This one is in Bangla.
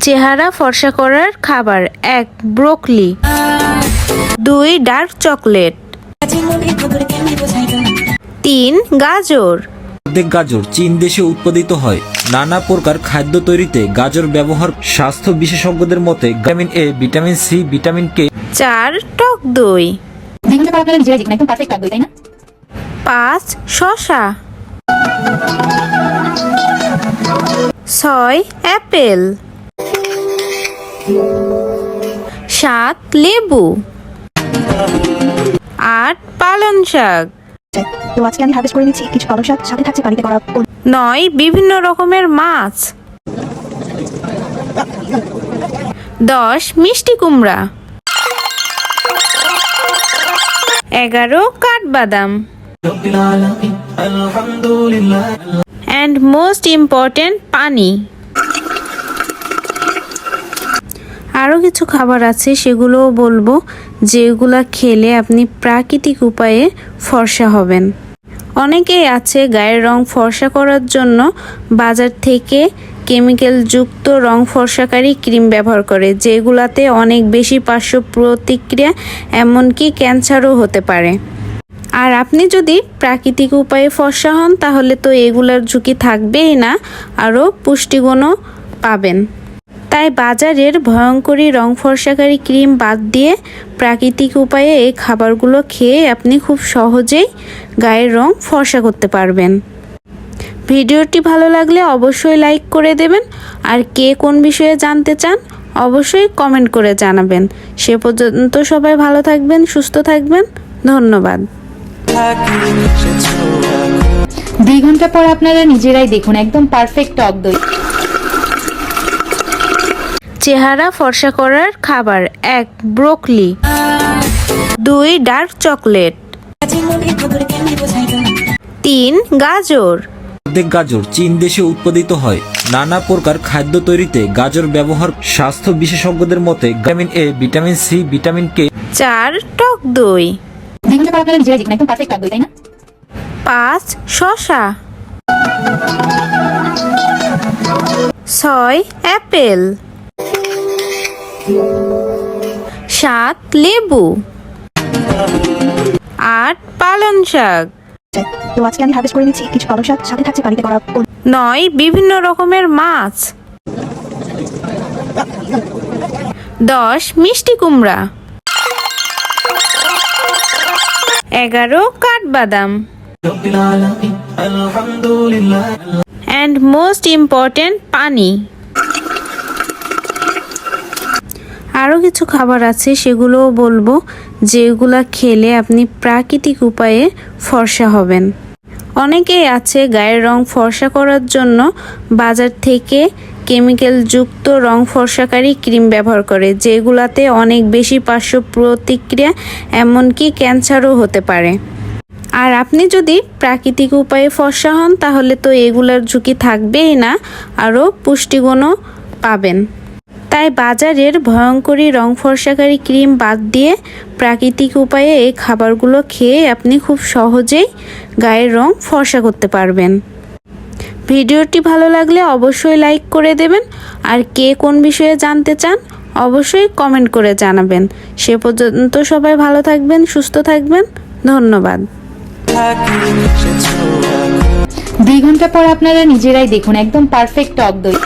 চেহারা ফর্সা করার খাবার 1. ব্রোকলি 2. Dark chocolate 3. গাজর। অর্ধেক গাজর চীন দেশে উৎপাদিত হয়। নানা প্রকার খাদ্য তৈরিতে গাজর ব্যবহার। স্বাস্থ্য বিশেষজ্ঞদের মতে vitamin A, vitamin C, vitamin K. 4. টক দই 5. শসা 6. অ্যাপেল 7. লেবু 8. পালং শাক তো আজকে আমি হারভেস্ট করে নিচ্ছি কিছু পালং শাক, সাথে থাকছে বাড়িতে করা 9. বিভিন্ন রকমের মাছ 10. মিষ্টি কুমড়া 11. কাঠবাদাম and most important পানি। আরও কিছু খাবার আছে, সেগুলোও বলবো, যেগুলা খেলে আপনি প্রাকৃতিক উপায়ে ফর্সা হবেন। অনেকেই আছে গায়ের রং ফর্সা করার জন্য বাজার থেকে কেমিক্যাল যুক্ত রং ফর্সাকারী ক্রিম ব্যবহার করে, যেগুলাতে অনেক বেশি পার্শ্ব প্রতিক্রিয়া, এমনকি ক্যান্সারও হতে পারে। আর আপনি যদি প্রাকৃতিক উপায়ে ফর্সা হন তাহলে তো এগুলার ঝুঁকি থাকবেই না, আরও পুষ্টিগুণও পাবেন। তাই বাজারের ভয়ঙ্করী রং ফর্সাকারী ক্রিম বাদ দিয়ে প্রাকৃতিক উপায়ে এই খাবারগুলো খেয়ে আপনি খুব সহজেই গায়ের রং ফর্সা করতে পারবেন। ভিডিওটি ভালো লাগলে অবশ্যই লাইক করে দেবেন, আর কে কোন বিষয়ে জানতে চান অবশ্যই কমেন্ট করে জানাবেন। সে পর্যন্ত সবাই ভালো থাকবেন, সুস্থ থাকবেন, ধন্যবাদ। 2 ঘন্টা পর আপনারা নিজেরাই দেখুন একদম পারফেক্ট টক দই। চেহারা ফর্সা করার খাবার 1. ব্রোকলি 2. Dark chocolate 3. গাজর। অর্ধেক গাজর চীন দেশে উৎপাদিত হয়। নানা প্রকার খাদ্য তৈরিতে গাজর ব্যবহার। স্বাস্থ্য বিশেষজ্ঞদের মতে vitamin A, vitamin C, vitamin K. 4. টক দই 2 ঘন্টা পর আপনারা নিজেরাই দেখুন একদম পারফেক্ট টক দই, তাই না? 5. শসা 6. অ্যাপেল 7. লেবু 8. পালং শাক তো আজকে আমি হারভেস্ট করে নিচ্ছি কিছু পালং শাক, সাথে থাকছে বাড়িতে করা 9. বিভিন্ন রকমের মাছ 10. মিষ্টি কুমড়া 11. কাঠবাদাম and most important পানি। আরও কিছু খাবার আছে, সেগুলোও বলবো, যেগুলা খেলে আপনি প্রাকৃতিক উপায়ে ফর্সা হবেন। অনেকেই আছে গায়ের রং ফর্সা করার জন্য বাজার থেকে কেমিক্যাল যুক্ত রং ফর্সাকারী ক্রিম ব্যবহার করে, যেগুলাতে অনেক বেশি পার্শ্ব প্রতিক্রিয়া, এমনকি ক্যান্সারও হতে পারে। আর আপনি যদি প্রাকৃতিক উপায়ে ফর্সা হন তাহলে তো এগুলার ঝুঁকি থাকবেই না, আরও পুষ্টিগুণও পাবেন। তাই বাজারের ভয়ঙ্করী রং ফর্সাকারী ক্রিম বাদ দিয়ে প্রাকৃতিক উপায়ে এই খাবারগুলো খেয়ে আপনি খুব সহজেই গায়ের রং ফর্সা করতে পারবেন। ভিডিওটি ভালো লাগলে অবশ্যই লাইক করে দেবেন, আর কে কোন বিষয়ে জানতে চান অবশ্যই কমেন্ট করে জানাবেন। সে পর্যন্ত সবাই ভালো থাকবেন, সুস্থ থাকবেন, ধন্যবাদ। 2 ঘন্টা পর আপনারা নিজেরাই দেখুন একদম পারফেক্ট টক দই।